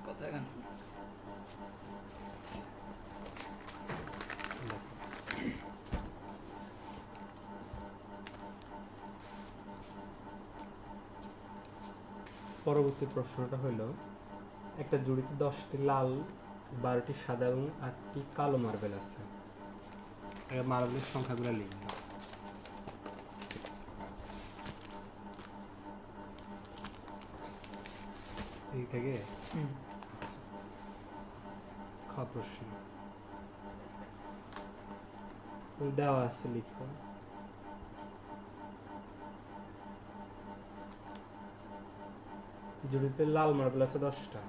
কথা কেন পরবর্তী প্রশ্নটা হলো একটা জুড়িতে 10টি লাল 12টি সাদা এবং 8টি কালো মার্বেল আছে। মার্বেলের সংখ্যাগুলো লিখব। এই থেকে খ প্রশ্ন দেওয়া আছে, লিখব। জুড়িতে লাল মার্বেল আছে 10টা।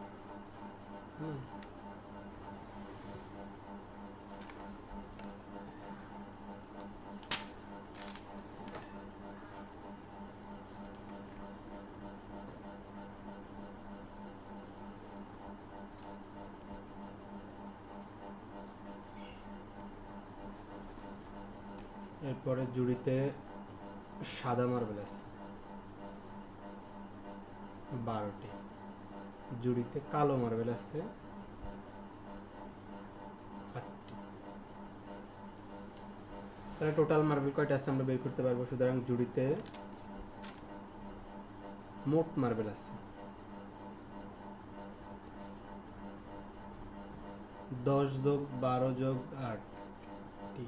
এরপরে জুড়িতে সাদা মার্বেল আছে 12টি। জুড়িতে কালো মার্বেল আছে 8টি। তাহলে টোটাল মার্বেল কয়টা আছে আমরা বের করতে পারবো। সুতরাং জুড়িতে মোট মার্বেল আছে 10 যোগ 12 যোগ 8টি,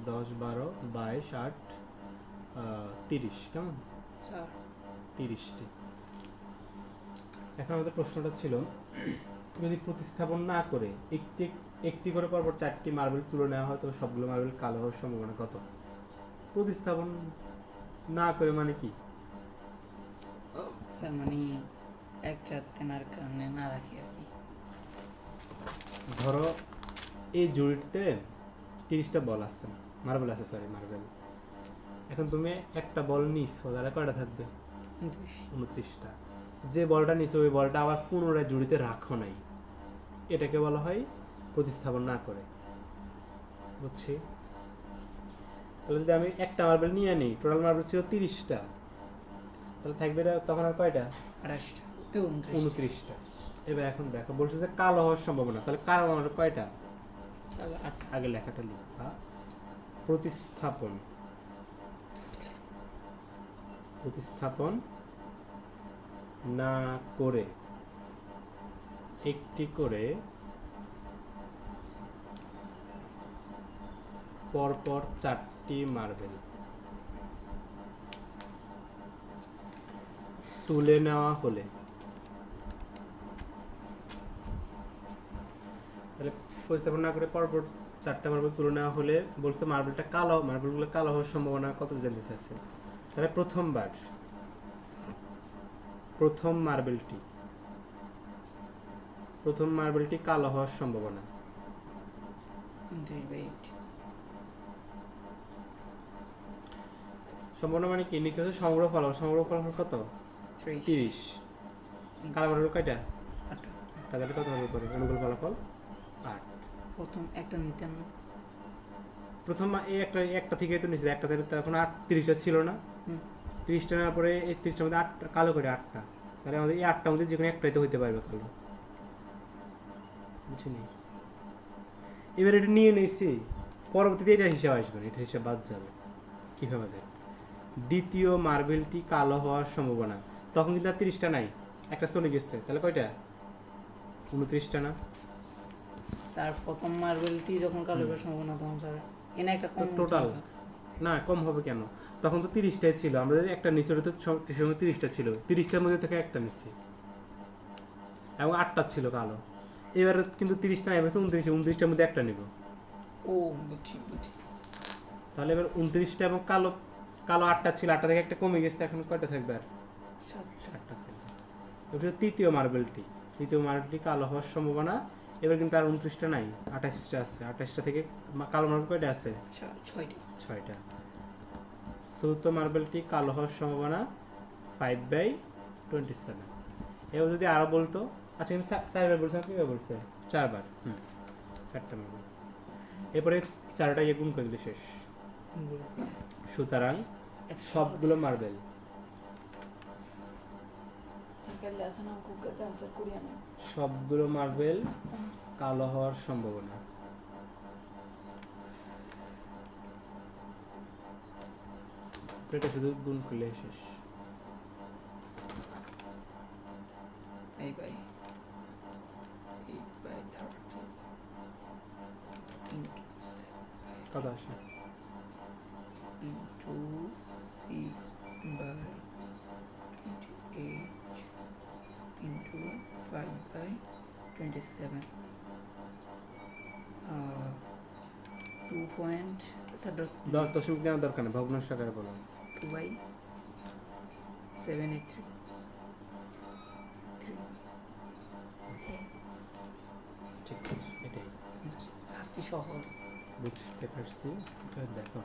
10 12 22 8 30, কেমন 30টি। এখন আমাদের প্রশ্নটা ছিল যদি প্রতিস্থাপন না করে একটি একটি করে পরপর 4টি মার্বেল তুলে নেওয়া হয় তবে সবগুলো মার্বেল কালো হওয়ার সম্ভাবনা কত। প্রতিস্থাপন না করে মানে কি স্যার, মানে একটা তেনার কারণে না রাখি আর কি। ধরো এই জুড়িতে 30টা বল আছে, মার্বেল আছে, মার্বেল। এখন তুমি একটা বল নিছো, তাহলে কয়টা থাকবে 29টা। যে বলটা নিছো ওই বলটা আবার পুনরায় জুড়িতে রাখো নাই, এটাকে বলা হয় প্রতিস্থাপন না করে। বুঝছি? তাহলে যদি আমি একটা মার্বেল নিয়ে নিই, টোটাল মার্বেল ছিল 30টা, তাহলে থাকবে তখন আর কয়টা 29টা। এবার এখন দেখো বলছে যে কালো হওয়ার সম্ভাবনা, তাহলে কালো মার্বেল কয়টা। আগে লেখাটা লিখবা। প্রতিস্থাপন না করে একটি করে পরপর 4টি মার্বেল তুলে নেওয়া হলে, তাহলে প্রতিস্থাপন না করে পরপর 4টা মার্বেল তুলে নেওয়া হলে বলছে মার্বেলগুলো কালো হওয়ার সম্ভাবনা কত জানতে চাচ্ছে। তাহলে প্রথম মার্বেলটি কালো হওয়ার সম্ভাবনা 29/8 মানে কি, নিচে আছে সংগ্রহ ফলাফল কত 30। কালো মার্বেল কয়টা 8টা। তাহলে কত হবে পরে অনুকূল ফলাফল 8। প্রথম একটা নিতেন, প্রথম এই একটা থেকে তো নিচে একটা থেকে তখন 30টা ছিল না। 30টা নেওয়ার পরে এই 30টার মধ্যে 8টা কালো করে 8টা, তাহলে আমাদের এই 8টার মধ্যে যে কোনো একটাই তো হইতে পারবে কালো। বুঝিনি? এবার এটা নিয়ে নিয়েছি, পরবর্তীতে এটা হিসাব আসবে, এটা হিসাব বাদ যাবে। কীভাবে দেখ, দ্বিতীয় মার্বেলটি কালো হওয়ার সম্ভাবনা, তখন কিন্তু আর 30টা নাই, একটা চলে গেছে, তাহলে কয়টা 29টা না। স্যার প্রথম মার্বেলটি যখন কালো হওয়ার সম্ভাবনা তখন স্যার এনে একটা কম টোটাল না, কম হবে কেন, তখন তো 30টাই ছিল, আমরা যদি একটা নিচে তো সঙ্গে 30টা ছিল, 30টার মধ্যে থেকে একটা নিচ্ছি এবং 8টা ছিল কালো। এবার কিন্তু 30টা নাই, 29টার মধ্যে একটা নিব। ও বুঝছি। তাহলে এবার 29টা এবং কালো 8টা ছিল, 8টা থেকে একটা কমে গেছে, এখন কয়টা থাকবে আর 7টা থাকবে। এবার তৃতীয় মার্বেলটি কালো হওয়ার সম্ভাবনা, এবার কিন্তু আর 29টা নাই, 28টা আছে। 28টা থেকে কালো মার্বেল কয়টা আছে 6টা। চতুর্থ মার্বেলটি কালো হওয়ার সম্ভাবনা 5/27। এবার যদি আরো বলতো, আচ্ছা কিন্তু 4বার বলছে, কীভাবে বলছে 4বার, 4টা মার্বেল। এরপরে 4টা গুণ করে দিলে শেষ। সুতরাং সবগুলো মার্বেল কালে আছে না অঙ্ক অ্যান্সার করি আমি। সবগুলো মার্বেল কালো হওয়ার সম্ভাবনা। এটা শুধু গুণ করলে শেষ। এই বাই 8/30 into 7 কত আসে? into 6/28 into 5/27 2 point দশমিক কেন দরকার নেই, ভগ্নাংশ আকারে বলো। 2/783 ঠিক আছে, এটাই স্যার কি সহজ বুঝতে পারছি। এবার দেখো